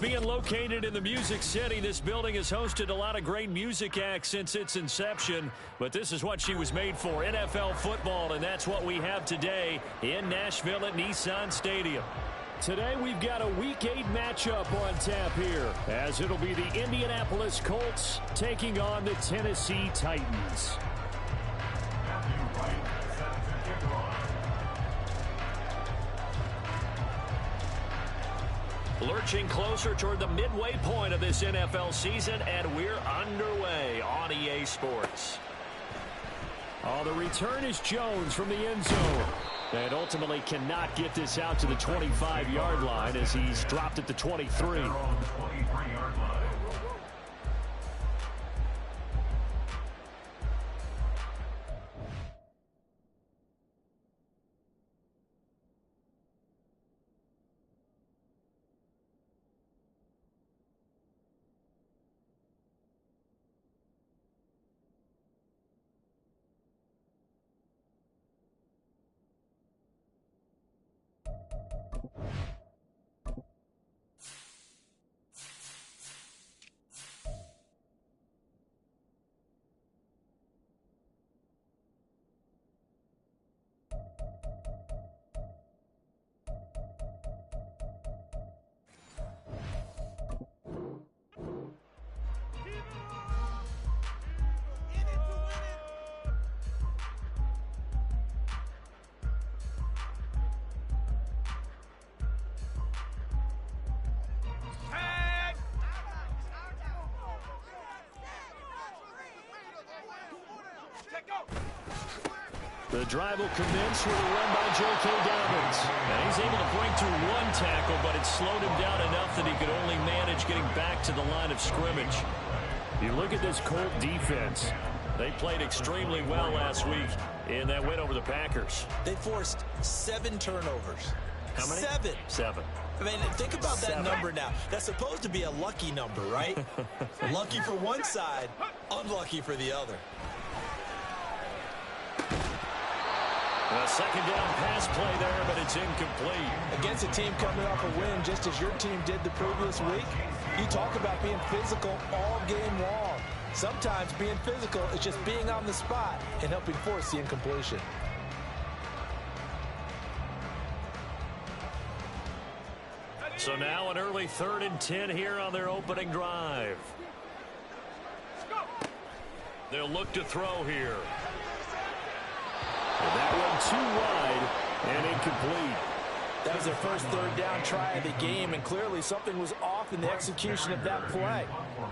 Being located in the Music City, this building has hosted a lot of great music acts since its inception, but this is what she was made for, NFL football, and that's what we have today in Nashville at Nissan Stadium. Today we've got a Week 8 matchup on tap here, as it'll be the Indianapolis Colts taking on the Tennessee Titans. Lurching closer toward the midway point of this NFL season, and we're underway on EA Sports. Oh, the return is Jones from the end zone. And ultimately cannot get this out to the 25-yard line as he's dropped at the 23. The drive will commence with a run by J.K. Dobbins. And he's able to break through one tackle, but it slowed him down enough that he could only manage getting back to the line of scrimmage. You look at this Colt defense. They played extremely well last week in that win over the Packers. They forced 7 turnovers. How many? 7. 7. I mean, think about that number now. That's supposed to be a lucky number, right? Lucky for one side, unlucky for the other. A second down pass play there, but it's incomplete. Against a team coming off a win, just as your team did the previous week, you talk about being physical all game long. Sometimes being physical is just being on the spot and helping force the incompletion. So now an early 3rd and 10 here on their opening drive. They'll look to throw here. And that one too wide and incomplete. That was their first 3rd down try of the game, and clearly something was off in the execution of that play.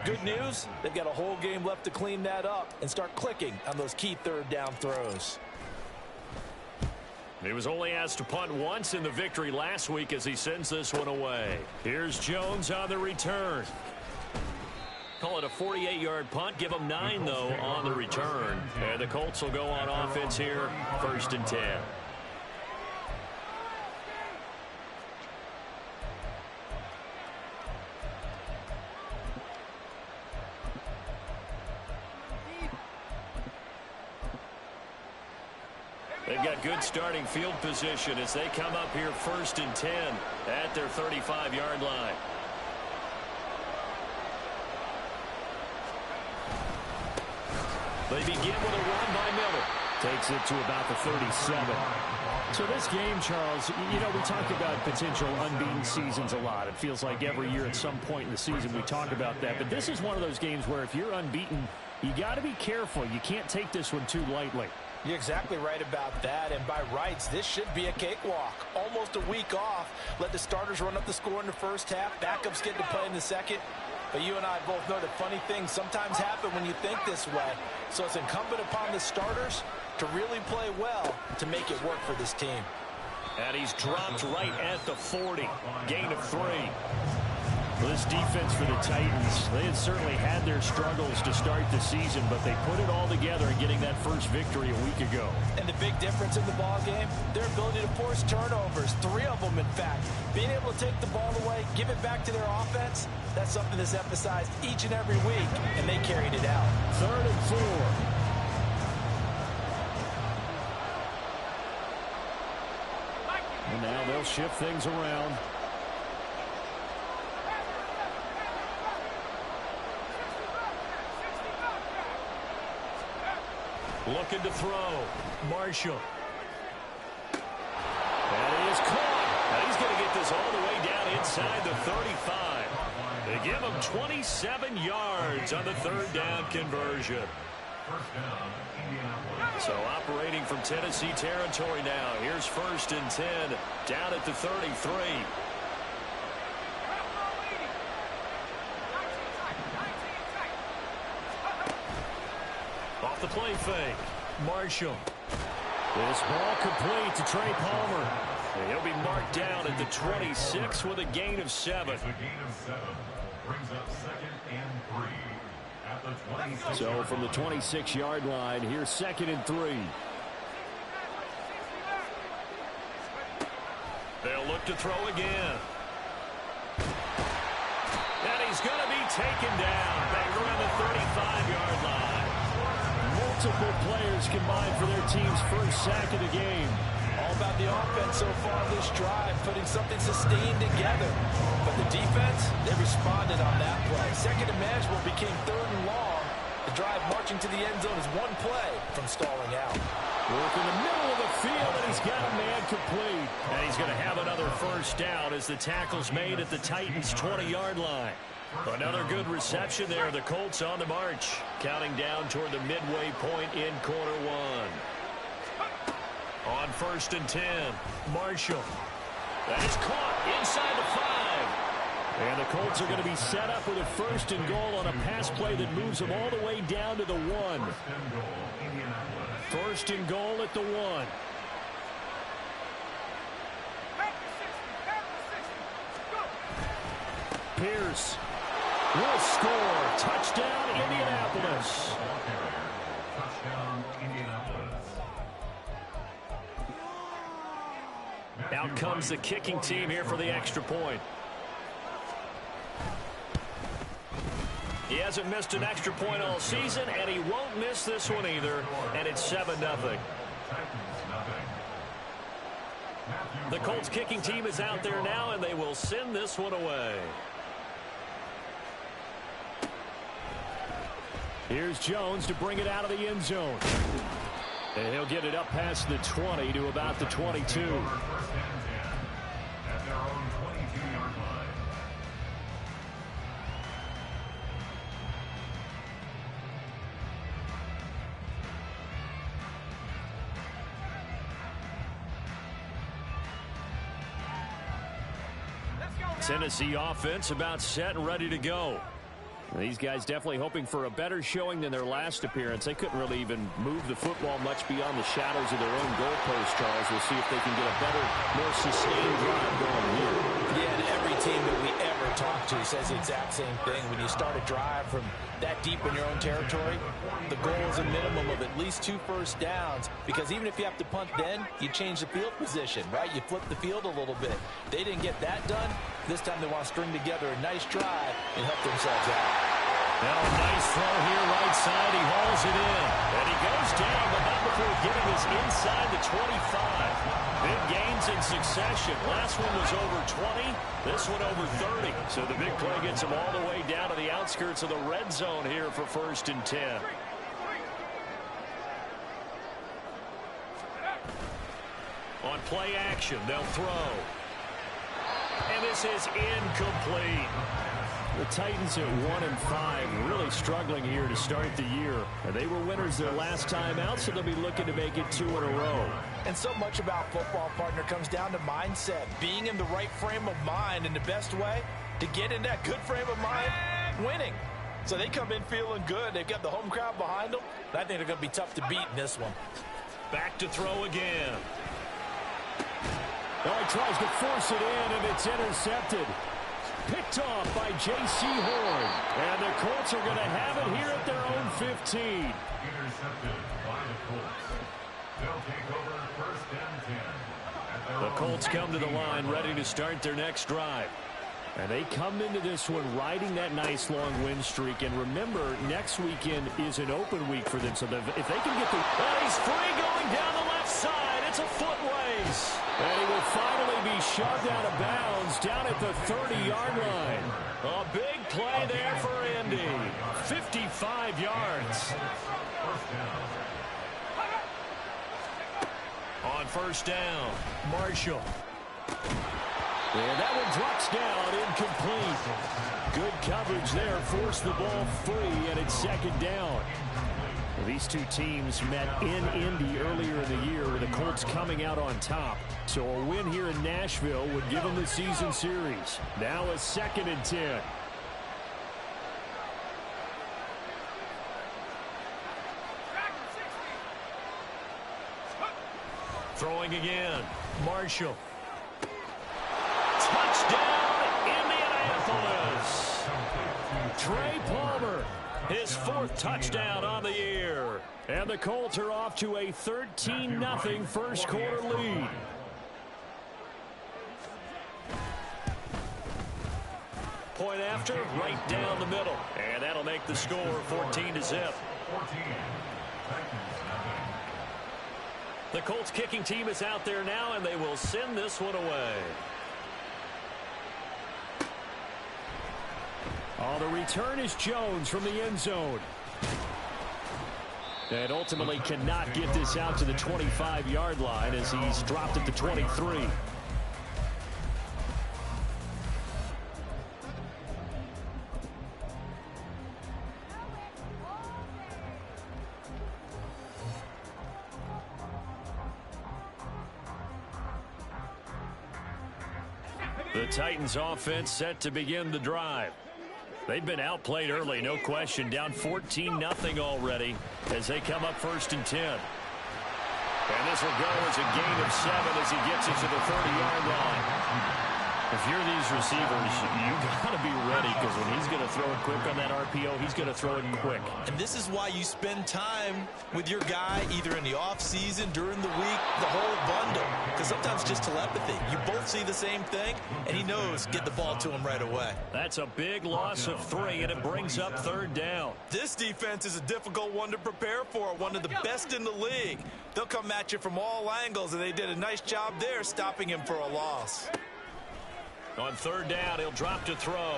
Good news, they've got a whole game left to clean that up and start clicking on those key 3rd down throws. He was only asked to punt once in the victory last week as he sends this one away. Here's Jones on the return. Call it a 48-yard punt. Give them 9, though, on the return. And the Colts will go on offense here, 1st and 10. They've got good starting field position as they come up here 1st and 10 at their 35-yard line. They begin with a run by Miller. Takes it to about the 37. So this game, Charles, you know, we talk about potential unbeaten seasons a lot. It feels like every year at some point in the season we talk about that. But this is one of those games where if you're unbeaten, you got to be careful. You can't take this one too lightly. You're exactly right about that, and by rights, this should be a cakewalk. Almost a week off. Let the starters run up the score in the first half. Backups get to play in the second. But you and I both know that funny things sometimes happen when you think this way. So it's incumbent upon the starters to really play well to make it work for this team. And he's dropped right at the 40. Gain of 3. This defense for the Titans, they had certainly had their struggles to start the season, but they put it all together in getting that first victory a week ago. And the big difference in the ball game, their ability to force turnovers, 3 of them in fact. Being able to take the ball away, give it back to their offense, that's something that's emphasized each and every week, and they carried it out. 3rd and 4. And now they'll shift things around. Looking to throw. Marshall. And he is caught. And he's going to get this all the way down inside the 35. They give him 27 yards on the third down conversion. So operating from Tennessee territory now. Here's 1st and 10 down at the 33. Off the play fake. Marshall. This ball complete to Trey Palmer. And he'll be marked down at the 26 with a gain of 7. Brings up 2nd and 3 at the 26. So from the 26-yard line, here's 2nd and 3. They'll look to throw again. And he's going to be taken down back around the 35-yard line. Multiple players combined for their team's first sack of the game. All about the offense so far this drive, putting something sustained together. But the defense, they responded on that play. Second and manageable became 3rd and long. The drive marching to the end zone is one play from stalling out. Work in the middle of the field, and he's got a man complete. And he's going to have another first down as the tackle's made at the Titans' 20-yard line. Another good reception there. The Colts on the march, counting down toward the midway point in quarter 1. On 1st and 10, Marshall. That is caught inside the 5. And the Colts are going to be set up with a 1st and goal on a pass play that moves them all the way down to the 1. 1st and goal at the 1. Pierce will score. Touchdown, Indianapolis. Touchdown, Indianapolis. Out comes the kicking team here for the extra point. He hasn't missed an extra point all season, and he won't miss this one either. And it's 7-0. The Colts kicking team is out there now, and they will send this one away. Here's Jones to bring it out of the end zone. And he'll get it up past the 20 to about the 22. At their own 22-yard line. Tennessee offense about set and ready to go. These guys definitely hoping for a better showing than their last appearance. They couldn't really even move the football much beyond the shadows of their own goalpost, Charles. We'll see if they can get a better, more sustained drive going here. Yeah, and every team that we ever talk to says the exact same thing. When you start a drive from that deep in your own territory, the goal is a minimum of at least 2 first downs, because even if you have to punt then, you change the field position, right? You flip the field a little bit. They didn't get that done. This time they want to string together a nice drive and help themselves out. Now, nice throw here, right side. He hauls it in. And he goes down, but not before getting us inside the 25. Big gains in succession. Last one was over 20. This one over 30. So the big play gets him all the way down to the outskirts of the red zone here for 1st and 10. On play action, they'll throw. And this is incomplete. The Titans at 1-5, really struggling here to start the year. And they were winners their last time out, so they'll be looking to make it 2 in a row. And so much about football, partner, comes down to mindset. Being in the right frame of mind, and the best way to get in that good frame of mind, winning. So they come in feeling good. They've got the home crowd behind them. I think they're going to be tough to beat in this one. Back to throw again. Oh, he tries to force it in, and it's intercepted. Picked off by J.C. Horn. And the Colts are going to have it here at their own 15. Intercepted by the Colts. They'll take over 1st and 10. The Colts come to the line ready to start their next drive. And they come into this one riding that nice long win streak. And remember, next weekend is an open week for them. So if they can get the... Oh, he's free going down the left side. It's a foot ways. And he will finally be shoved out of bounds down at the 30-yard line. A big play there for Indy. 55 yards. On first down, Marshall. And that one drops down, incomplete. Good coverage there, forced the ball free, and it's second down. Well, these two teams met in Indy earlier in the year with the Colts coming out on top. So a win here in Nashville would give them the season series. Now a 2nd and 10. Throwing again, Marshall. Touchdown, Indianapolis. Trey Palmer, his 4th touchdown on the year. And the Colts are off to a 13-0 first quarter lead. Point after, right down the middle. And that'll make the score 14-0. The Colts kicking team is out there now, and they will send this one away. Oh, the return is Jones from the end zone. And ultimately cannot get this out to the 25-yard line as he's dropped at the 23. The Titans offense set to begin the drive. They've been outplayed early, no question. Down 14-0 already as they come up 1st and 10. And this will go as a gain of 7 as he gets it to the 30-yard line. If you're these receivers, you got to be ready because when he's going to throw it quick on that RPO, he's going to throw it quick. And this is why you spend time with your guy either in the offseason, during the week, the whole bundle. Because sometimes just telepathy. You both see the same thing, and he knows get the ball to him right away. That's a big loss of 3, and it brings up 3rd down. This defense is a difficult one to prepare for, one of the best in the league. They'll come at you from all angles, and they did a nice job there stopping him for a loss. On 3rd down, he'll drop to throw.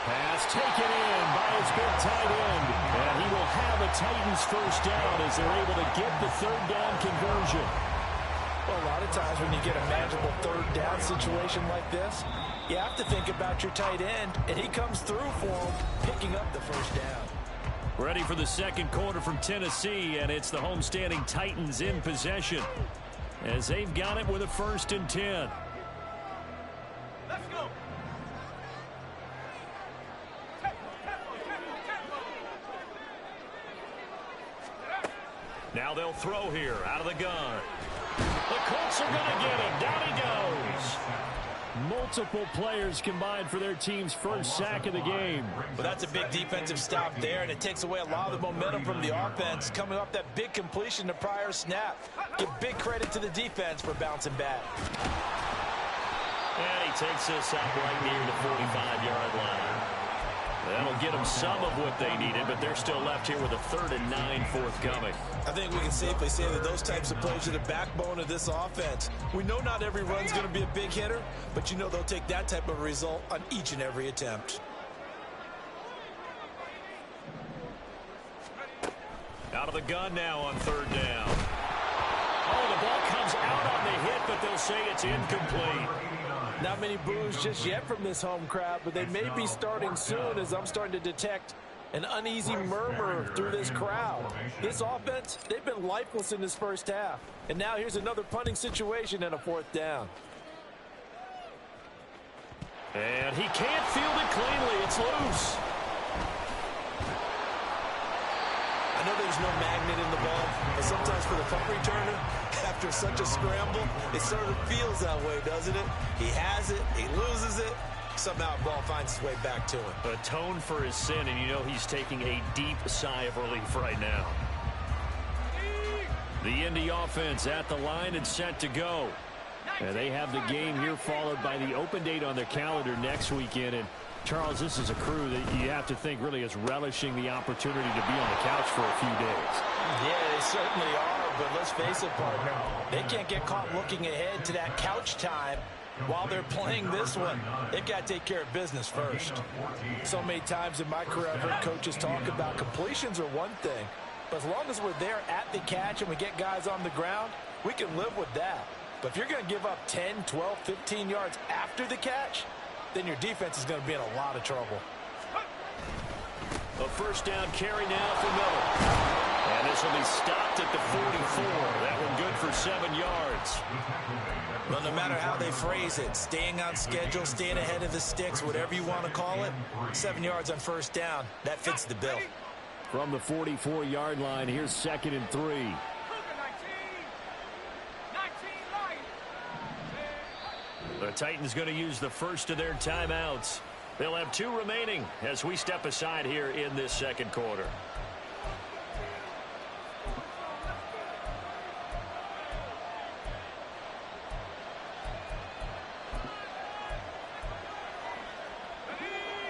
Pass taken in by his big tight end. And he will have a Titans 1st down as they're able to get the 3rd down conversion. Well, a lot of times when you get a manageable 3rd down situation like this, you have to think about your tight end, and he comes through for him, picking up the 1st down. Ready for the 2nd quarter from Tennessee, and it's the homestanding Titans in possession as they've got it with a 1st and 10. Now they'll throw here out of the gun. The Colts are going to get him. Down he goes. Multiple players combined for their team's 1st sack of the game. Well, that's a big defensive stop there, and it takes away a lot of the momentum from the offense coming off that big completion the prior snap. Give big credit to the defense for bouncing back. And he takes this up right near the 45-yard line. That'll get them some of what they needed, but they're still left here with a 3rd and 9 forthcoming. I think we can safely say that those types of plays are the backbone of this offense. We know not every run's going to be a big hitter, but you know they'll take that type of result on each and every attempt. Out of the gun now on 3rd down. Oh, the ball comes out on the hit, but they'll say it's incomplete. Not many boos just yet from this home crowd, but they may be starting soon as I'm starting to detect an uneasy murmur through this crowd. This offense, they've been lifeless in this 1st half. And now here's another punting situation and a 4th down. And he can't field it cleanly. It's loose. I know there's no magnet in the ball, but sometimes for the punt returner, after such a scramble, it sort of feels that way, doesn't it? He has it, he loses it, somehow the ball finds its way back to him. Atone for his sin, and you know he's taking a deep sigh of relief right now. The Indy offense at the line and set to go. And they have the game here followed by the open date on their calendar next weekend. And Charles, this is a crew that you have to think really is relishing the opportunity to be on the couch for a few days. Yeah, they certainly are, but let's face it, partner. They can't get caught looking ahead to that couch time while they're playing this one. They've got to take care of business first. So many times in my career, I've heard coaches talk about completions are one thing, but as long as we're there at the catch and we get guys on the ground, we can live with that. But if you're going to give up 10, 12, 15 yards after the catch, then your defense is going to be in a lot of trouble. A first down carry now for Miller. And this will be stopped at the 44. That one good for 7 yards. Well, no matter how they phrase it, staying on schedule, staying ahead of the sticks, whatever you want to call it, 7 yards on first down, that fits the bill. From the 44-yard line, here's 2nd and 3. The Titans going to use the first of their timeouts. They'll have 2 remaining as we step aside here in this second quarter.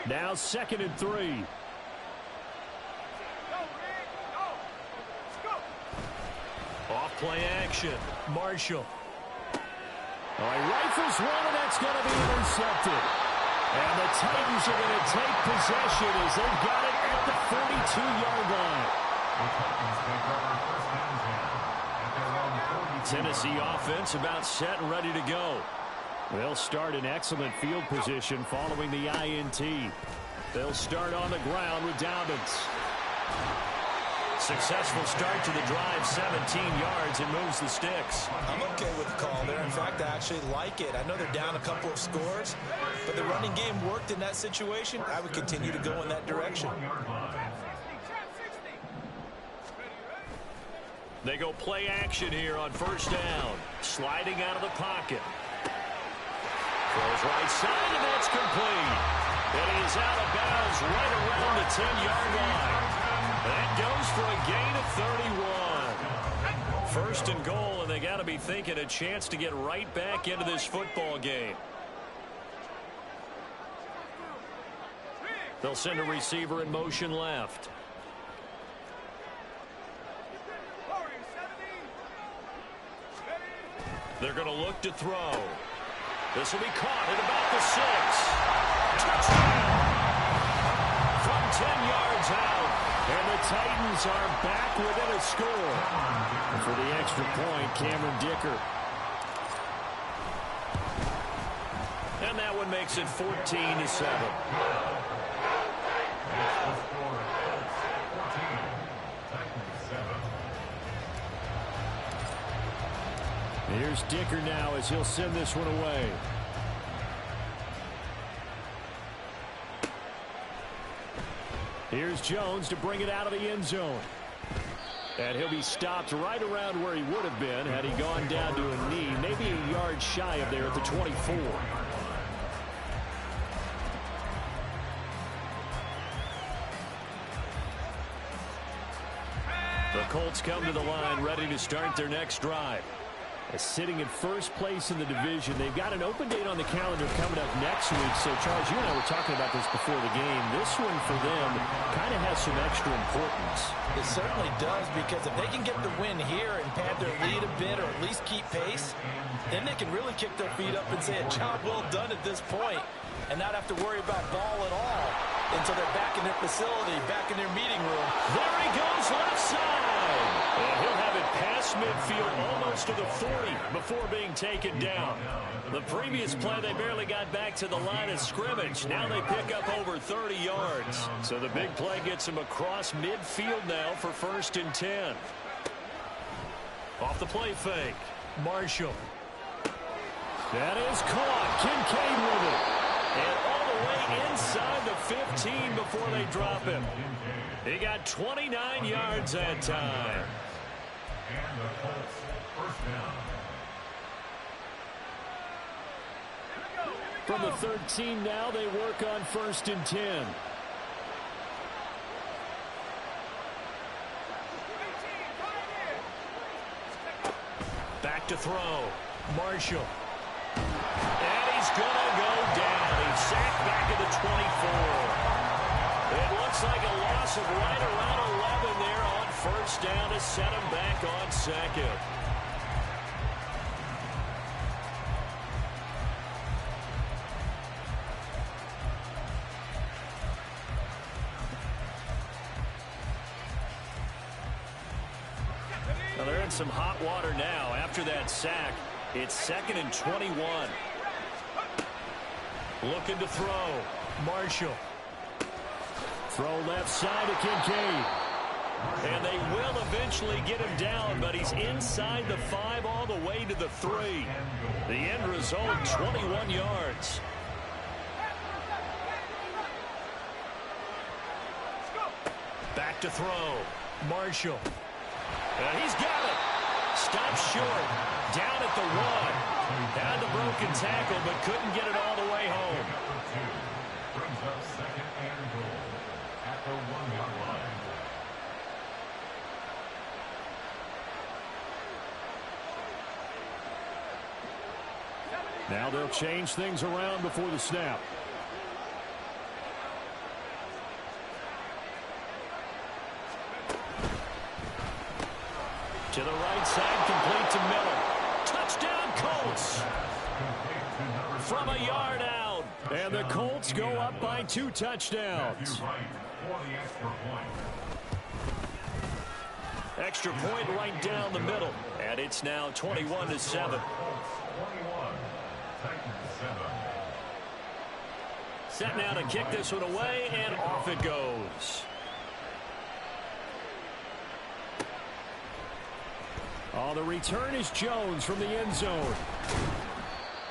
Now 2nd and 3. Off play action. Marshall. He rifles one, and that's going to be intercepted. And the Titans are going to take possession as they've got it at the 42-yard line. Tennessee offense about set and ready to go. They'll start in excellent field position following the INT. They'll start on the ground with Dobbins. Successful start to the drive, 17 yards, and moves the sticks. I'm okay with the call there. In fact, I actually like it. I know they're down a couple of scores, but the running game worked in that situation. I would continue to go in that direction. They go play action here on first down. Sliding out of the pocket. Throws right side, and that's complete. And he is out of bounds right around the 10-yard line. That goes for a gain of 31. First and goal, and they got to be thinking a chance to get right back into this football game. They'll send a receiver in motion left. They're going to look to throw. This will be caught at about the 6. Touchdown! From 10 yards out. And the Titans are back within a score. And for the extra point, Cameron Dicker. And that one makes it 14-7. Here's Dicker now as he'll send this one away. Here's Jones to bring it out of the end zone. And he'll be stopped right around where he would have been had he gone down to a knee, maybe a yard shy of there at the 24. The Colts come to the line ready to start their next drive. Sitting in first place in the division. They've got an open date on the calendar coming up next week. So, Charles, you and I were talking about this before the game. This one for them kind of has some extra importance. It certainly does, because if they can get the win here and pad their lead a bit or at least keep pace, then they can really kick their feet up and say a job well done at this point and not have to worry about ball at all until they're back in their facility, back in their meeting room. There he goes, left side. And he'll have it past midfield almost to the 40 before being taken down. The previous play, they barely got back to the line of scrimmage. Now they pick up over 30 yards. So the big play gets them across midfield now for 1st and 10. Off the play fake. Marshall. That is caught. Kincaid with it. And all the way inside the 15 before they drop him. He got 29 yards that time. And the Colts first down. From the 13 now, they work on 1st and 10. Back to throw. Marshall. And he's going to go down. He's sacked back at the 24. It looks like a loss of right around 11 there on 1st down to set him back on 2nd. some hot water now after that sack. It's 2nd and 21. Looking to throw. Marshall. Throw left side to Kincaid. And they will eventually get him down, but he's inside the 5 all the way to the 3. The end result, 21 yards. Back to throw. Marshall. And he's got it. Stopped short. Down at the 1. Had the broken tackle, but couldn't get it all the way home. Brings up 2nd and goal at the 1-yard line. Now they'll change things around before the snap. To the right side, complete to Miller. Touchdown, Colts. From a yard out. And the Colts go up by 2 touchdowns. Extra point right down the middle. And it's now 21-7. Set now to kick this one away, and off it goes. Oh, the return is Jones from the end zone.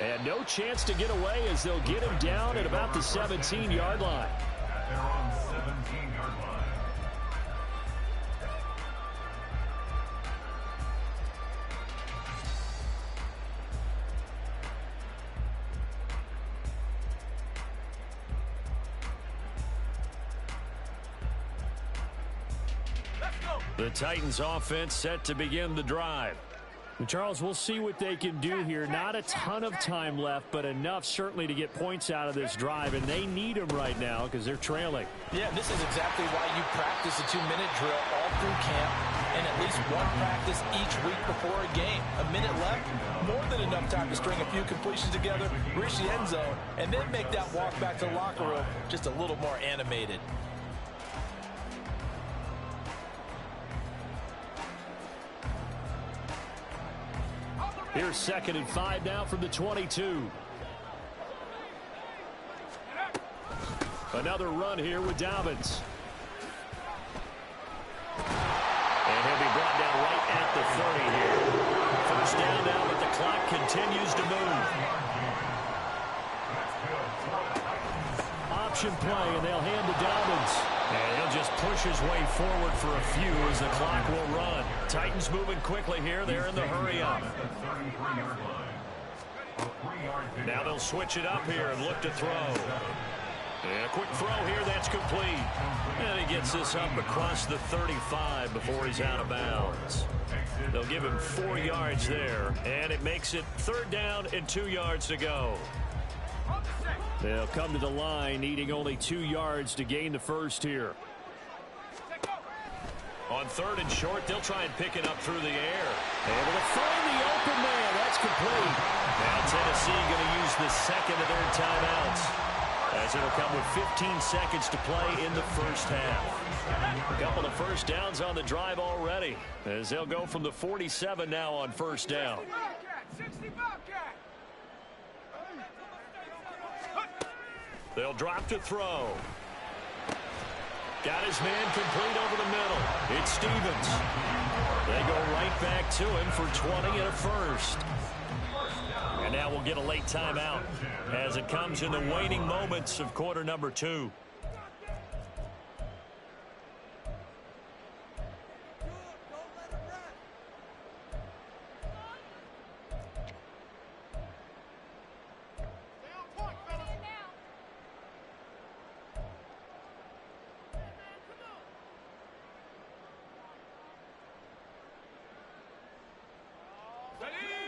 And no chance to get away as they'll get him down at about the 17-yard line. At their own 17-yard line. The Titans offense set to begin the drive. And Charles, we'll see what they can do here. Not a ton of time left, but enough certainly to get points out of this drive, and they need them right now because they're trailing. Yeah, this is exactly why you practice a 2-minute drill all through camp and at least one practice each week before a game. A minute left, more than enough time to string a few completions together, reach the end zone, and then make that walk back to the locker room just a little more animated. Here's 2nd and 5 now from the 22. Another run here with Dobbins. And he'll be brought down right at the 30 here. First down now, but the clock continues to move. Option play, and they'll hand to Dobbins. And he'll just push his way forward for a few as the clock will run. Titans moving quickly here. They're in the hurry up. Now they'll switch it up here and look to throw. And a quick throw here, that's complete. And he gets this up across the 35 before he's out of bounds. They'll give him 4 yards there, and it makes it 3rd down and 2 yards to go. They'll come to the line, needing only 2 yards to gain the first here. On 3rd and short, they'll try and pick it up through the air. Able to find the open man. That's complete. Now Tennessee going to use the 2nd of their timeouts, as it'll come with 15 seconds to play in the first half. A couple of first downs on the drive already, as they'll go from the 47 now on first down. They'll drop to throw. Got his man complete over the middle. It's Stevens. They go right back to him for 20 and a first. And now we'll get a late timeout as it comes in the waning moments of quarter number 2.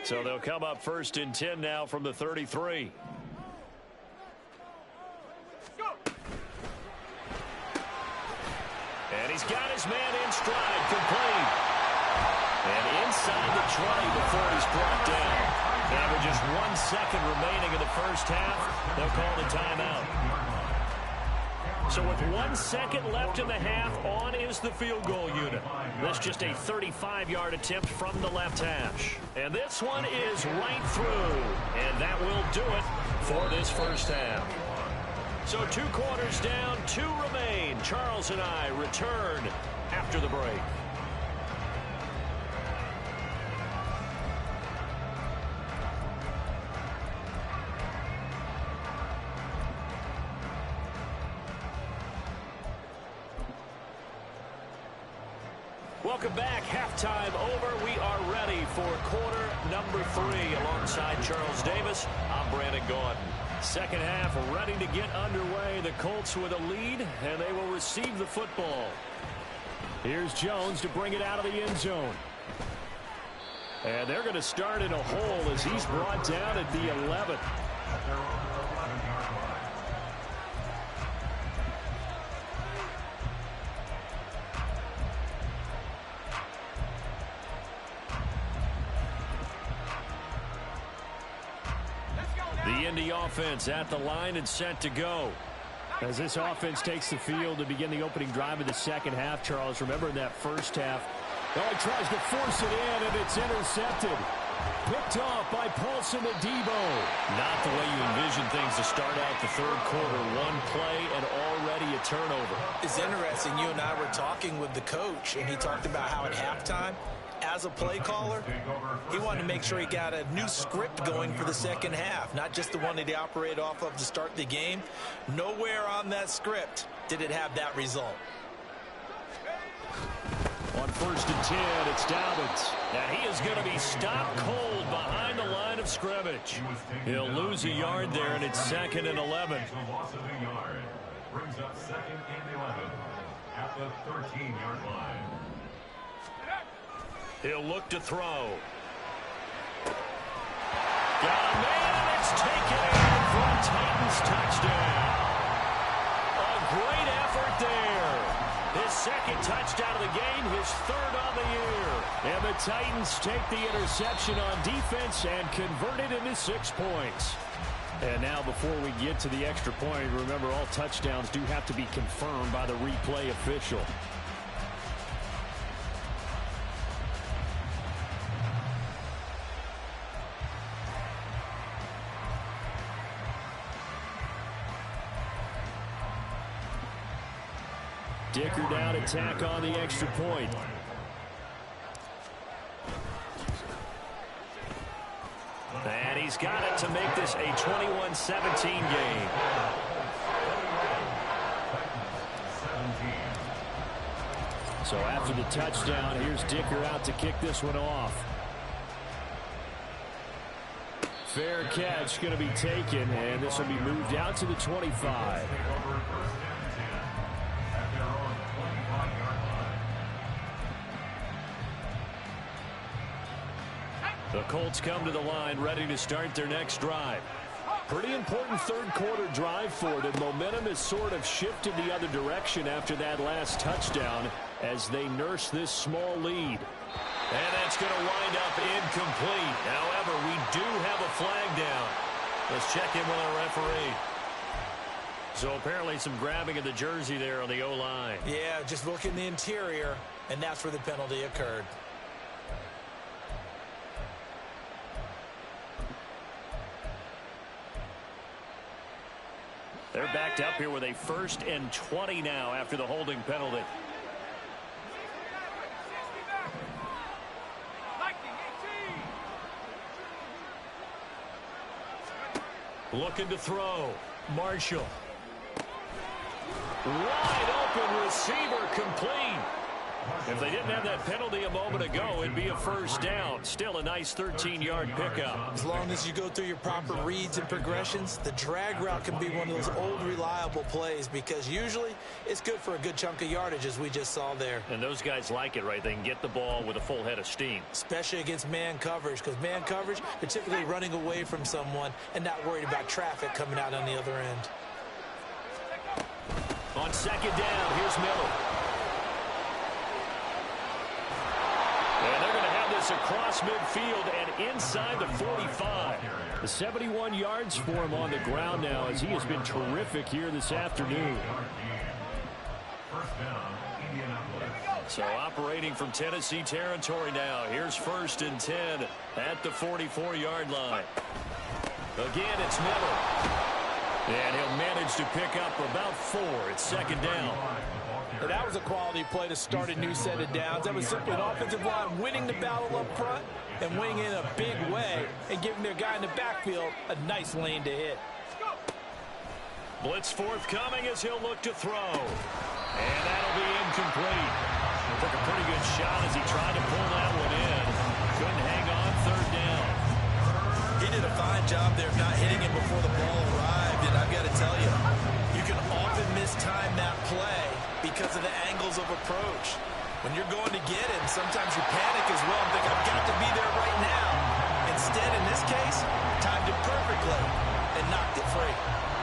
So they'll come up 1st and 10 now from the 33. And he's got his man in stride, complete. And inside the 20 before he's brought down. And with just 1 second remaining in the first half, they'll call the timeout. So with 1 second left in the half, on is the field goal unit. This just a 35-yard attempt from the left hash. And this one is right through. And that will do it for this first half. So 2 quarters down, 2 remain. Charles and I return after the break. Welcome back. Halftime over. We are ready for quarter number 3. Alongside Charles Davis, I'm Brandon Gaudin. Second half ready to get underway. The Colts with a lead, and they will receive the football. Here's Jones to bring it out of the end zone. And they're going to start in a hole as he's brought down at the 11. The Indy offense at the line and set to go. As this offense takes the field to begin the opening drive of the second half, Charles, remember in that first half, he tries to force it in, and it's intercepted. Picked off by Paulson Adebo. Not the way you envision things to start out the third quarter. 1 play and already a turnover. It's interesting. You and I were talking with the coach, and he talked about how at halftime, as a play caller, he wanted to make sure he got a new script going for the second half, not just the one that he operated off of to start the game. Nowhere on that script did it have that result. On 1st and 10, it's Dobbins. And he is going to be stopped cold behind the line of scrimmage. He'll lose a yard there, and it's 2nd and 11. Loss of a yard. Brings up 2nd and 11 at the 13-yard line. He'll look to throw. Got a man, it's taken in for a Titans touchdown. A great effort there. His 2nd touchdown of the game, his 3rd on the year. And the Titans take the interception on defense and convert it into 6 points. And now before we get to the extra point, remember all touchdowns do have to be confirmed by the replay official. Dicker down attack on the extra point. And he's got it to make this a 21-17 game. So after the touchdown, here's Dicker out to kick this one off. Fair catch going to be taken, and this will be moved out to the 25. The Colts come to the line ready to start their next drive. Pretty important third quarter drive for them. Momentum has sort of shifted the other direction after that last touchdown as they nurse this small lead. And that's going to wind up incomplete. However, we do have a flag down. Let's check in with our referee. So apparently some grabbing of the jersey there on the O-line. Yeah, just look in the interior, and that's where the penalty occurred. They're backed up here with a 1st and 20 now after the holding penalty. Looking to throw. Marshall. Wide open receiver, complete. If they didn't have that penalty a moment ago, it'd be a 1st down. Still a nice 13-yard pickup. As long as you go through your proper reads and progressions, the drag route can be one of those old reliable plays because usually it's good for a good chunk of yardage as we just saw there. And those guys like it, right? They can get the ball with a full head of steam. Especially against man coverage, because man coverage, they're typically running away from someone and not worried about traffic coming out on the other end. On 2nd down, here's Miller. And they're going to have this across midfield and inside the 45. The 71 yards for him on the ground now as he has been terrific here this afternoon. First down, Indianapolis. So operating from Tennessee territory now. Here's 1st and 10 at the 44-yard line. Again, it's Miller. And he'll manage to pick up about 4. It's 2nd down. And that was a quality play to start a new set of downs. That was simply an offensive line winning the battle up front and winning in a big way and giving their guy in the backfield a nice lane to hit. Blitz forthcoming as he'll look to throw. And that'll be incomplete. Took a pretty good shot as he tried to pull that one in. Couldn't hang on 3rd down. He did a fine job there of not hitting him before the ball arrived, and I've got to tell you, you can often mistime that play because of the angles of approach. When you're going to get him, sometimes you panic as well and think, I've got to be there right now. Instead, in this case, timed it perfectly and knocked it free.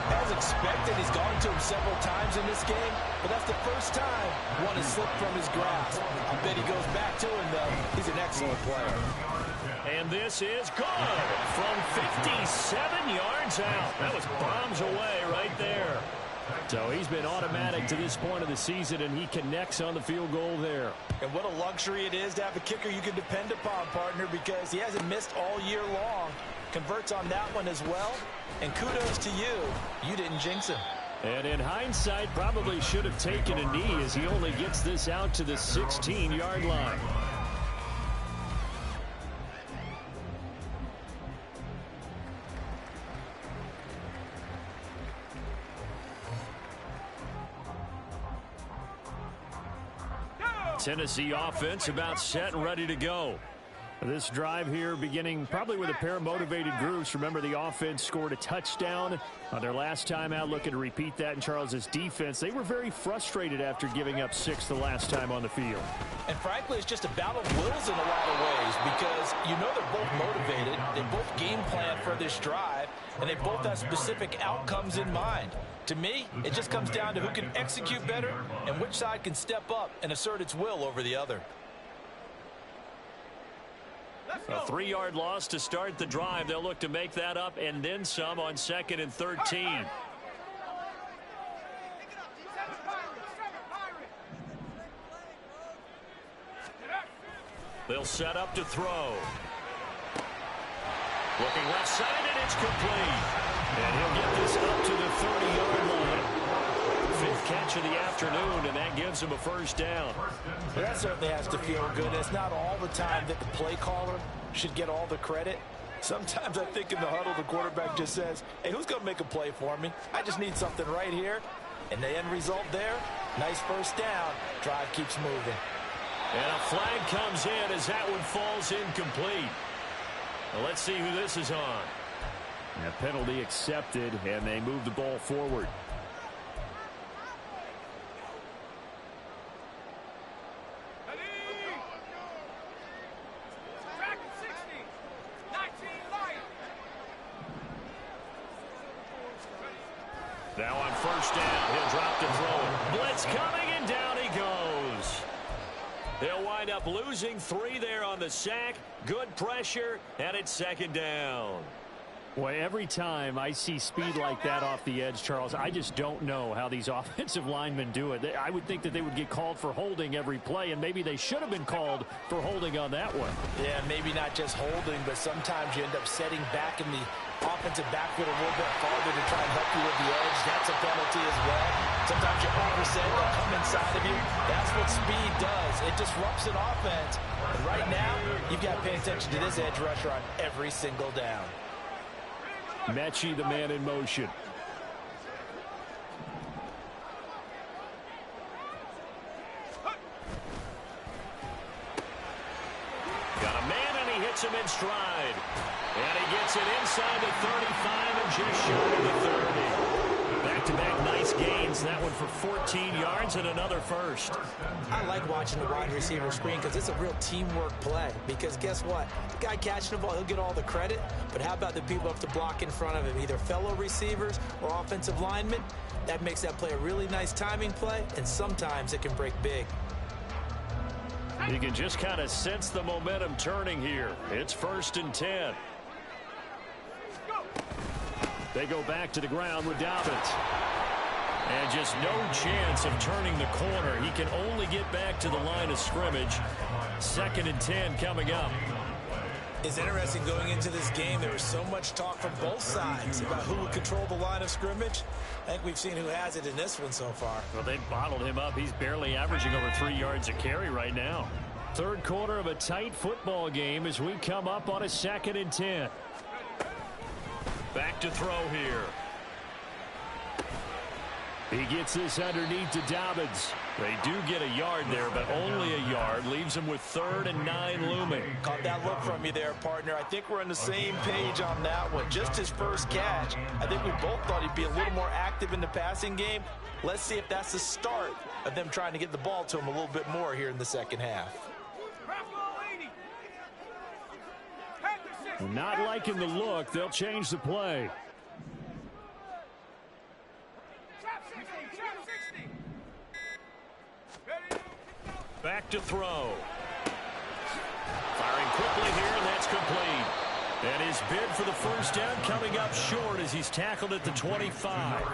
As expected, he's gone to him several times in this game, but that's the first time one has slipped from his grasp. I bet he goes back to him, though. He's an excellent player. And this is good from 57 yards out. That was bombs away right there. So he's been automatic to this point of the season, and he connects on the field goal there. And what a luxury it is to have a kicker you can depend upon, partner, because he hasn't missed all year long. Converts on that one as well. And kudos to you. You didn't jinx him. And in hindsight, probably should have taken a knee as he only gets this out to the 16-yard line. Tennessee offense about set and ready to go. This drive here beginning probably with a pair of motivated groups. Remember, the offense scored a touchdown on their last time out. Looking to repeat that in Charles's defense. They were very frustrated after giving up 6 the last time on the field. And frankly, it's just a battle of wills in a lot of ways because you know they're both motivated. They both game plan for this drive, and they both have specific outcomes in mind. To me, it just comes down to who can execute better and which side can step up and assert its will over the other. A 3-yard loss to start the drive. They'll look to make that up and then some on 2nd and 13. They'll set up to throw. Looking left side, and it's complete. And he'll get this up to the 30-yard line. 5th catch of the afternoon, and that gives him a 1st down. Well, that certainly has to feel good. It's not all the time that the play caller should get all the credit. Sometimes I think in the huddle, the quarterback just says, hey, who's going to make a play for me? I just need something right here. And the end result there, nice 1st down. Drive keeps moving. And a flag comes in as that one falls incomplete. Well, let's see who this is on. A penalty accepted, and they move the ball forward. Now on 1st down, he'll drop to throw. Blitz coming, and down he goes. They'll wind up losing 3 there on the sack. Good pressure, and it's 2nd down. Boy, every time I see speed like that off the edge, Charles, I just don't know how these offensive linemen do it. I would think that they would get called for holding every play, and maybe they should have been called for holding on that one. Yeah, maybe not just holding, but sometimes you end up setting back in the offensive backfield a little bit farther to try and help you with the edge. That's a penalty as well. Sometimes you overset, they'll come inside of you. That's what speed does. It disrupts an offense. And right now, you've got to pay attention to this edge rusher on every single down. Mechie, the man in motion. Got a man, and he hits him in stride. And he gets it inside the 35 and just short of the 30. Back-to-back nice gains. That one for 14 yards and another 1st. I like watching the wide receiver screen because it's a real teamwork play. Because guess what? The guy catching the ball, he'll get all the credit. But how about the people up to block in front of him? Either fellow receivers or offensive linemen. That makes that play a really nice timing play. And sometimes it can break big. You can just kind of sense the momentum turning here. It's 1st and 10. They go back to the ground with Dobbins. And And just no chance of turning the corner. He can only get back to the line of scrimmage. 2nd and 10 coming up. It's interesting going into this game. There was so much talk from both sides about who would control the line of scrimmage. I think we've seen who has it in this one so far. Well, they've bottled him up. He's barely averaging over 3 yards a carry right now. 3rd quarter of a tight football game as we come up on a 2nd and 10. Back to throw here. He gets this underneath to Dobbins. They do get a yard there, but only a yard. Leaves him with 3rd and 9 looming. Caught that look from you there, partner. I think we're on the same page on that one. Just his first catch. I think we both thought he'd be a little more active in the passing game. Let's see if that's the start of them trying to get the ball to him a little bit more here in the second half. Not liking the look. They'll change the play. Back to throw. Firing quickly here, and that's complete. And his bid for the first down coming up short as he's tackled at the 25.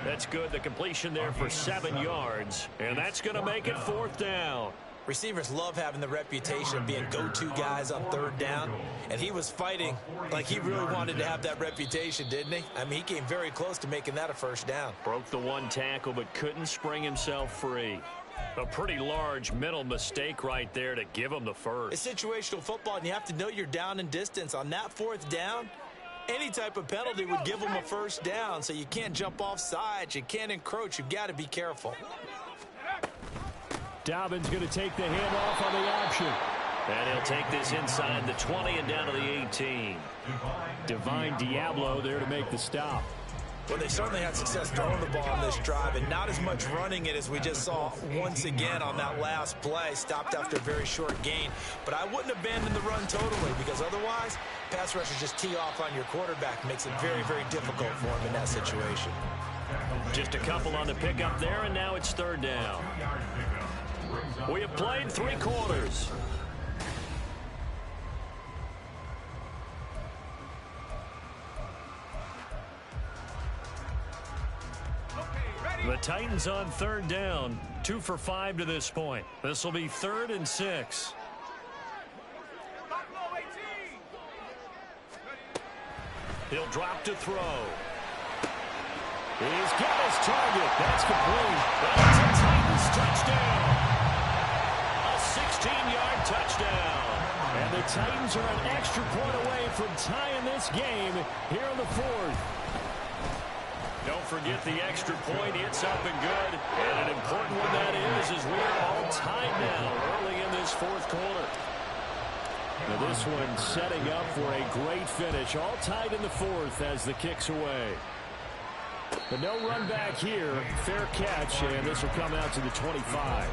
That's good. The completion there for 7 yards. And that's going to make it 4th down. Receivers love having the reputation of being go-to guys on 3rd down. And he was fighting like he really wanted to have that reputation, didn't he? I mean, he came very close to making that a first down. Broke the 1 tackle, but couldn't spring himself free. A pretty large mental mistake right there to give him the first. It's situational football, and you have to know you're down in distance. On that 4th down, any type of penalty would give him a first down, so you can't jump off sides. You can't encroach. You've got to be careful. Dobbins going to take the handoff on the option. And he'll take this inside the 20 and down to the 18. Divine Diablo there to make the stop. Well, they certainly had success throwing the ball on this drive, and not as much running it as we just saw once again on that last play. Stopped after a very short gain. But I wouldn't abandon the run totally, because otherwise, pass rushers just tee off on your quarterback. Makes it very, very difficult for him in that situation. Just a couple on the pickup there, and now it's 3rd down. We have played 3 quarters. The Titans on 3rd down. 2 for 5 to this point. This will be 3rd and 6. He'll drop to throw. He's got his target. That's complete. That's a Titans touchdown. A 16-yard touchdown. And the Titans are an extra point away from tying this game here in the 4th. Don't forget the extra point. It's up and good. And an important one that is as we are all tied now early in this 4th quarter. Now this one setting up for a great finish. All tied in the 4th as the kick's away. But no run back here. Fair catch, and this will come out to the 25.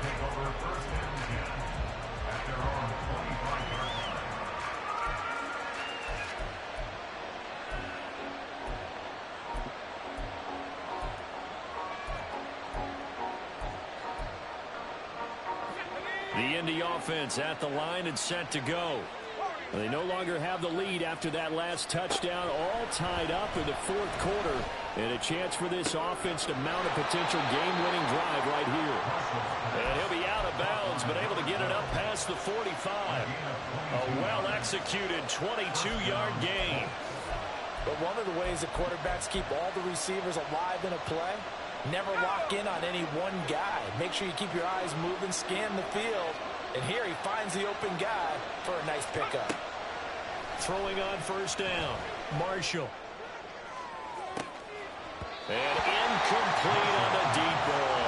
The Indy offense at the line and set to go. They no longer have the lead after that last touchdown, all tied up in the 4th quarter. And a chance for this offense to mount a potential game-winning drive right here. And he'll be out of bounds, but able to get it up past the 45. A well-executed 22-yard gain. But one of the ways that quarterbacks keep all the receivers alive in a play, never lock in on any one guy. Make sure you keep your eyes moving, scan the field. And here he finds the open guy for a nice pickup. Throwing on 1st down. Marshall. And incomplete on the deep ball.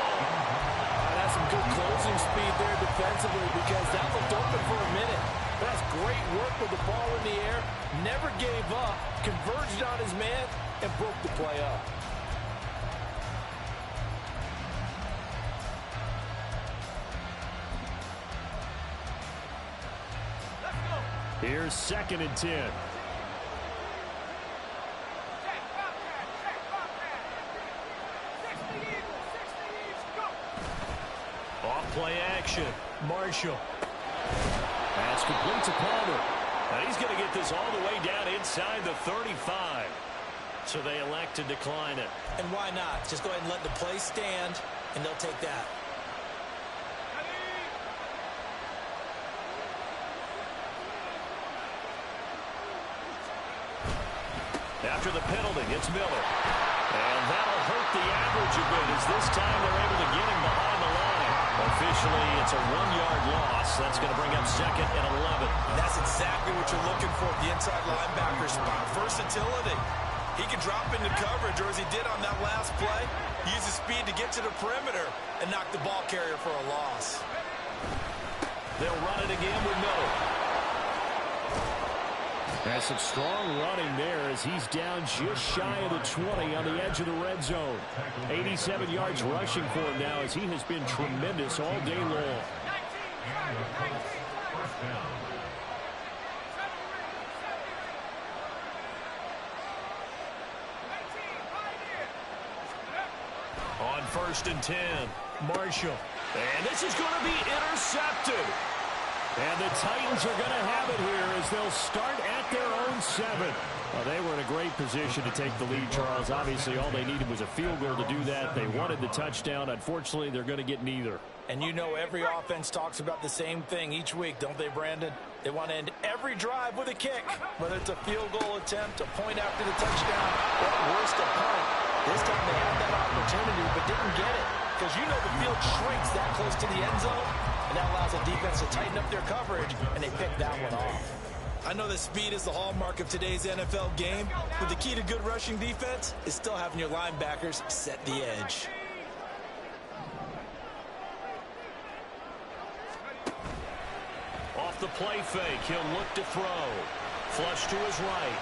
That's some good closing speed there defensively, because that looked open for a minute. That's great work with the ball in the air. Never gave up, converged on his man, and broke the play up. Here's 2nd and 10. Off-play action. Marshall. Pass complete to Palmer. Now he's going to get this all the way down inside the 35. So they elect to decline it. And why not? Just go ahead and let the play stand, and they'll take that. After the penalty, it's Miller. And that'll hurt the average a bit as this time they're able to get him behind the line. Officially, it's a 1-yard loss. That's going to bring up 2nd and 11. And that's exactly what you're looking for at the inside linebacker spot. Versatility. He can drop into coverage, or as he did on that last play, use his speed to get to the perimeter and knock the ball carrier for a loss. They'll run it again with Miller. Has some strong running there as he's down just shy of the 20 on the edge of the red zone. 87 yards rushing for him now as he has been tremendous all day long. On 1st and 10, Marshall. And this is going to be intercepted. And the Titans are going to have it here as they'll start at their own 7. Well, they were in a great position to take the lead, Charles. Obviously, all they needed was a field goal to do that. They wanted the touchdown. Unfortunately, they're going to get neither. And you know every offense talks about the same thing each week, don't they, Brandon? They want to end every drive with a kick, whether it's a field goal attempt, a point after the touchdown, or at worst, a punt. This time they had that opportunity but didn't get it because you know the field shrinks that close to the end zone. And that allows the defense to tighten up their coverage, and they pick that one off. I know that speed is the hallmark of today's NFL game, but the key to good rushing defense is still having your linebackers set the edge. Off the play fake, he'll look to throw. Flush to his right.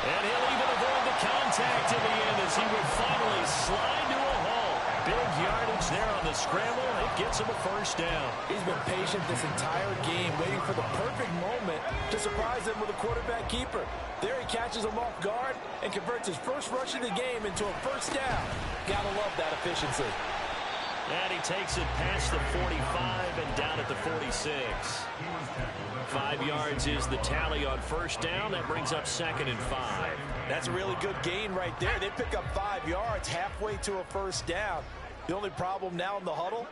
And he'll even avoid the contact in the end as he would finally slide to a halt. Big yardage there on the scramble. It gets him a 1st down. He's been patient this entire game, waiting for the perfect moment to surprise them with a quarterback keeper. There he catches him off guard and converts his first rush of the game into a 1st down. Gotta love that efficiency. And he takes it past the 45 and down at the 46. 5 yards is the tally on 1st down. That brings up 2nd and 5. That's a really good gain right there. They pick up 5 yards halfway to a 1st down. The only problem now in the huddle,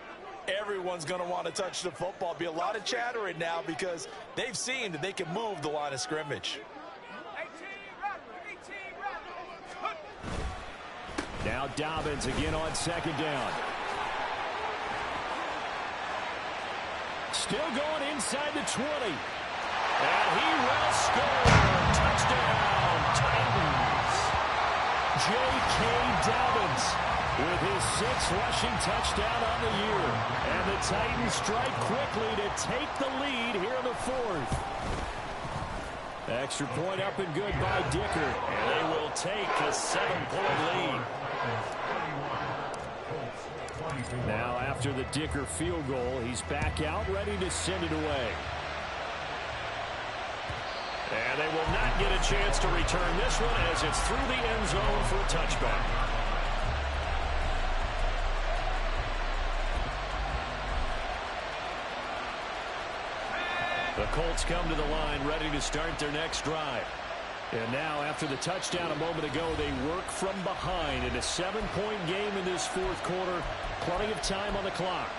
everyone's going to want to touch the football. Be a lot of chattering now because they've seen that they can move the line of scrimmage. Now Dobbins again on 2nd down. Still going inside the 20. And he will score. Touchdown, Titans. J.K. Dobbins with his 6th rushing touchdown on the year. And the Titans strike quickly to take the lead here in the 4th. Extra point up and good by Dicker. And they will take a 7-point lead. Now after the Dicker field goal, he's back out ready to send it away. And they will not get a chance to return this one as it's through the end zone for a touchback. The Colts come to the line ready to start their next drive. And now, after the touchdown a moment ago, they work from behind in a 7-point game in this 4th quarter. Plenty of time on the clock.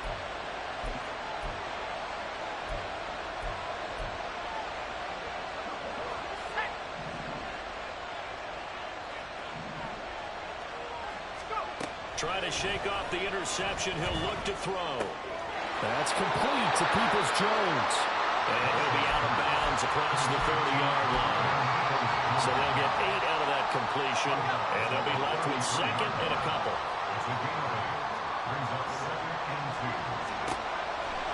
Try to shake off the interception. He'll look to throw. That's complete to Peoples-Jones. And he'll be out of bounds across the 30-yard line. So they'll get 8 out of that completion, and they'll be left with 2nd and a couple.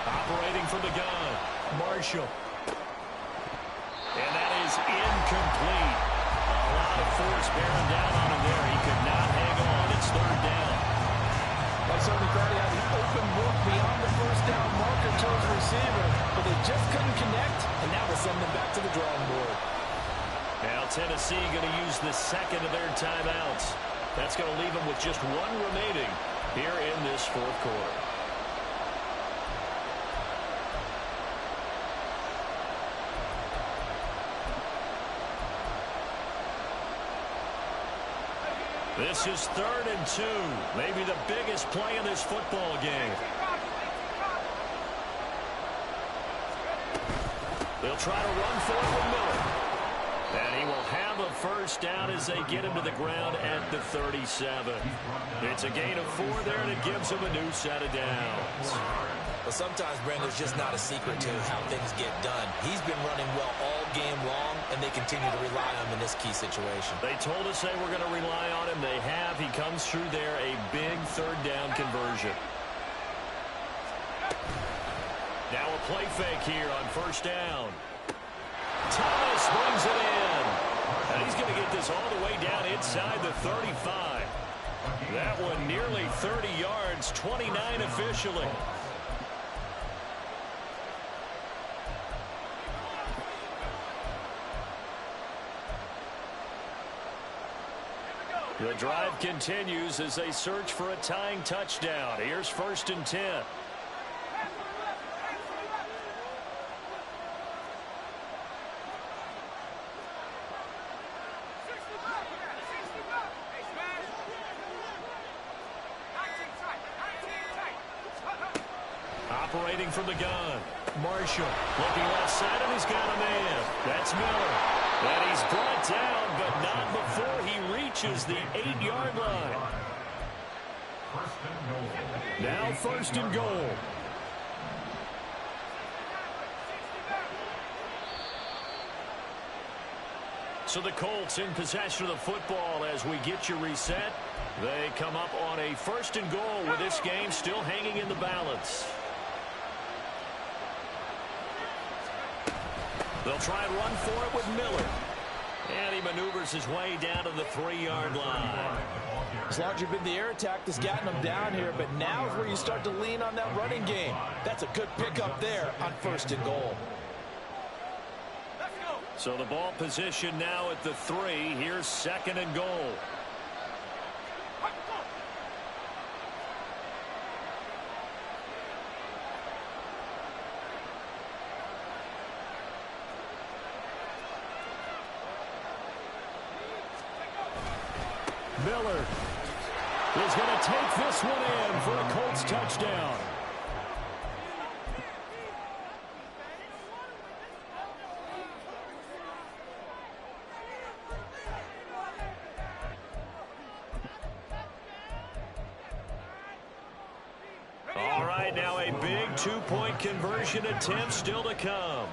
Operating from the gun, Marshall. And that is incomplete. A lot of force bearing down on him there. He could not hang on. It's 3rd down. I certainly thought he had an open look beyond the 1st down marker to his receiver, but they just couldn't connect, and that will send them back to the drawing board. Now Tennessee going to use the 2nd of their timeouts. That's going to leave them with just 1 remaining here in this 4th quarter. This is 3rd and 2. Maybe the biggest play in this football game. They'll try to run for it with Miller. And he will have a first down as they get him to the ground at the 37. It's a gain of 4 there, and it gives him a new set of downs. Well, sometimes, Brandon, there's just not a secret to how things get done. He's been running well all game long, and they continue to rely on him in this key situation. They told us they were going to rely on him. They have. He comes through there, a big 3rd down conversion. Now a play fake here on 1st down. Thomas brings it in. And he's going to get this all the way down inside the 35. That one nearly 30 yards, 29 officially. The drive continues as they search for a tying touchdown. Here's 1st and 10. Operating from the gun. Marshall looking left side, and he's got a man. That's Miller. And he's brought down, but not before he reaches the 8-yard line. Now 1st and goal. So the Colts in possession of the football as we get you reset. They come up on a 1st and goal with this game still hanging in the balance. They'll try and run for it with Miller. And he maneuvers his way down to the 3-yard line. As long as you've been the air attack that's gotten them down here, but now is where you start to lean on that running game. That's a good pickup there on 1st and goal. So the ball position now at the 3. Here's 2nd and goal. Miller is going to take this one in for a Colts touchdown. All right, now a big 2-point conversion attempt still to come.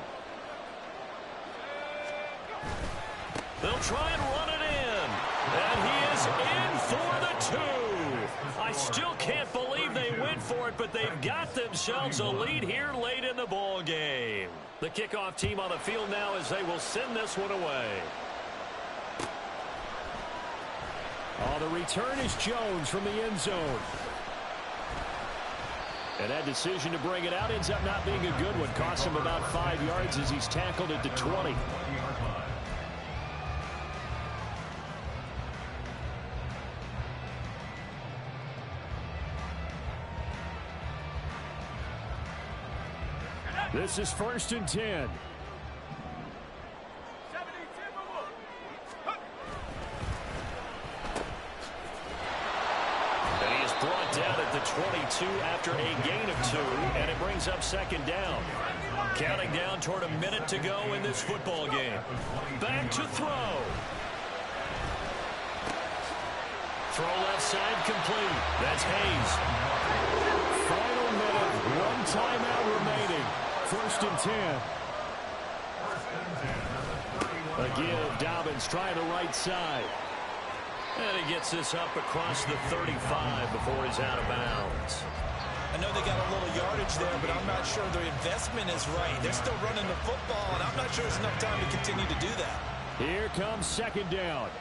They'll try and run it in. And he is in for the 2. I still can't believe they went for it, but they've got themselves a lead here late in the ball game. The kickoff team on the field now as they will send this one away. Oh, the return is Jones from the end zone. And that decision to bring it out ends up not being a good one. Costs him about 5 yards as he's tackled at the 20. This is 1st and 10. And he is brought down at the 22 after a gain of 2, and it brings up 2nd down. Counting down toward a minute to go in this football game. Back to throw. Throw left side complete. That's Hayes. Final minute, 1 timeout remaining. 1st and 10. A give. Dobbins trying the right side. And he gets this up across the 35 before he's out of bounds. I know they got a little yardage there, but I'm not sure their investment is right. They're still running the football, and I'm not sure there's enough time to continue to do that. Here comes 2nd down.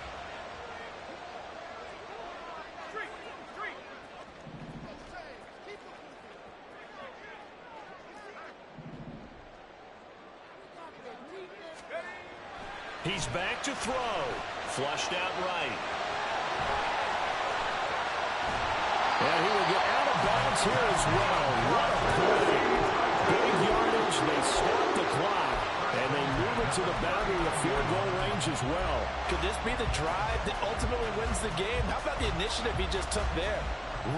He's back to throw. Flushed out right. And he will get out of bounds here as well. What a play. Big yardage. They stop the clock. And they move it to the boundary of field goal range as well. Could this be the drive that ultimately wins the game? How about the initiative he just took there?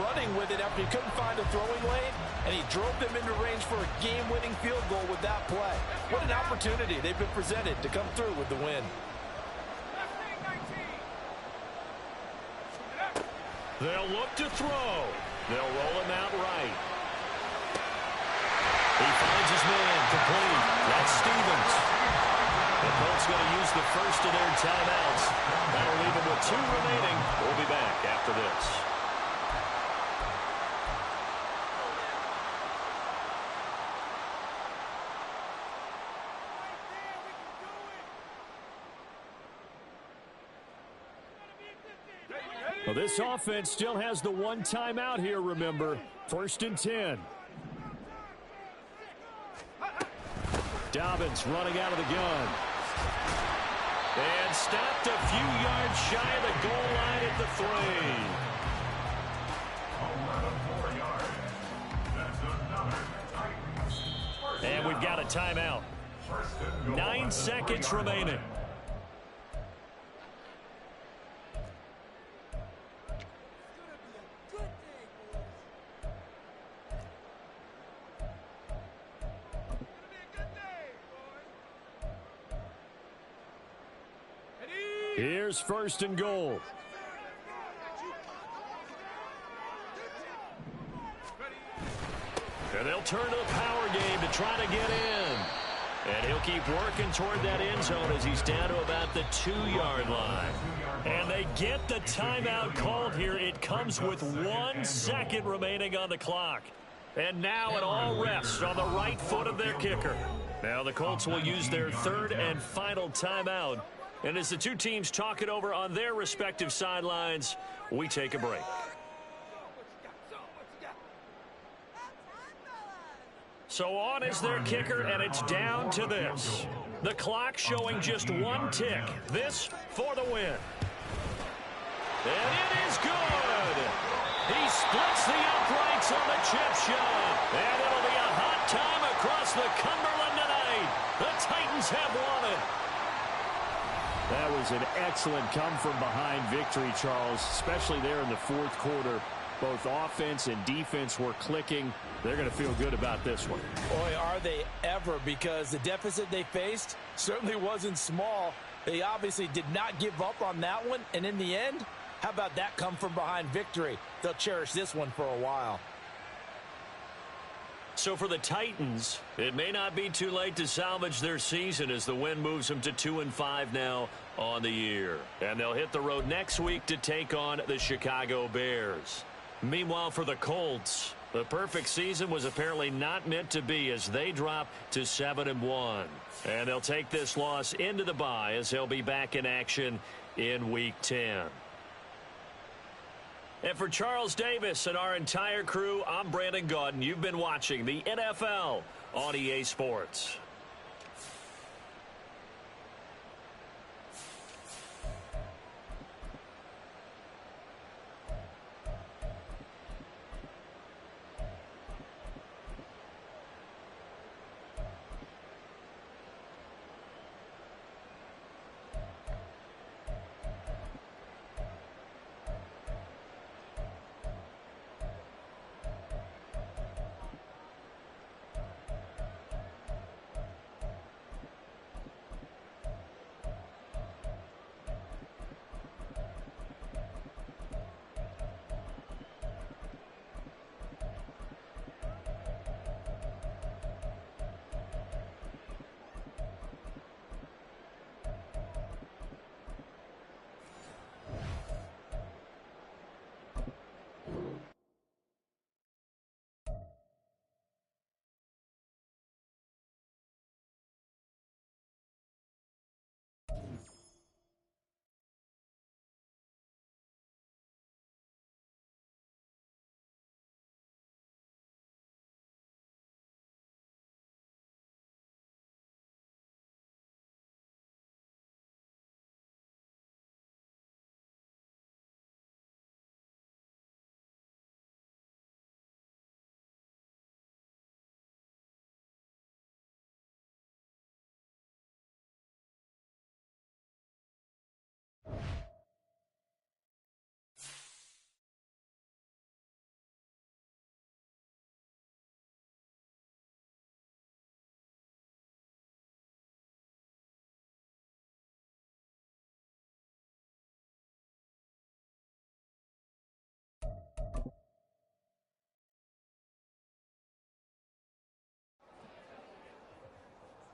Running with it after he couldn't find a throwing lane, and he drove them into range for a game-winning field goal with that play. What an opportunity they've been presented to come through with the win. They'll look to throw. They'll roll him out right. He finds his man complete. That's Stevens. The Colts going to use the first of their timeouts. That'll leave them with 2 remaining. We'll be back after this. Well, this offense still has the 1 timeout here, remember. 1st and 10. Dobbins running out of the gun. And stopped a few yards shy of the goal line at the 3. And we've got a timeout. 9 seconds remaining. Here's 1st and goal. And they'll turn to the power game to try to get in. And he'll keep working toward that end zone as he's down to about the 2-yard line. And they get the timeout called here. It comes with 1 second remaining on the clock. And now it all rests on the right foot of their kicker. Now the Colts will use their 3rd and final timeout. And as the 2 teams talk it over on their respective sidelines, we take a break. So on is their kicker, and it's down to this. The clock showing just 1 tick. This for the win. And it is good. He splits the uprights on the chip shot. And it'll be a hot time across the Cumberland tonight. The Titans have won it. That was an excellent come-from-behind victory, Charles, especially there in the 4th quarter. Both offense and defense were clicking. They're going to feel good about this one. Boy, are they ever, because the deficit they faced certainly wasn't small. They obviously did not give up on that one, and in the end, how about that come-from-behind victory? They'll cherish this one for a while. So for the Titans, it may not be too late to salvage their season as the win moves them to 2-5 now on the year. And they'll hit the road next week to take on the Chicago Bears. Meanwhile, for the Colts, the perfect season was apparently not meant to be as they drop to 7-1. And they'll take this loss into the bye as they'll be back in action in Week 10. And for Charles Davis and our entire crew, I'm Brandon Gaudin. You've been watching the NFL on EA Sports.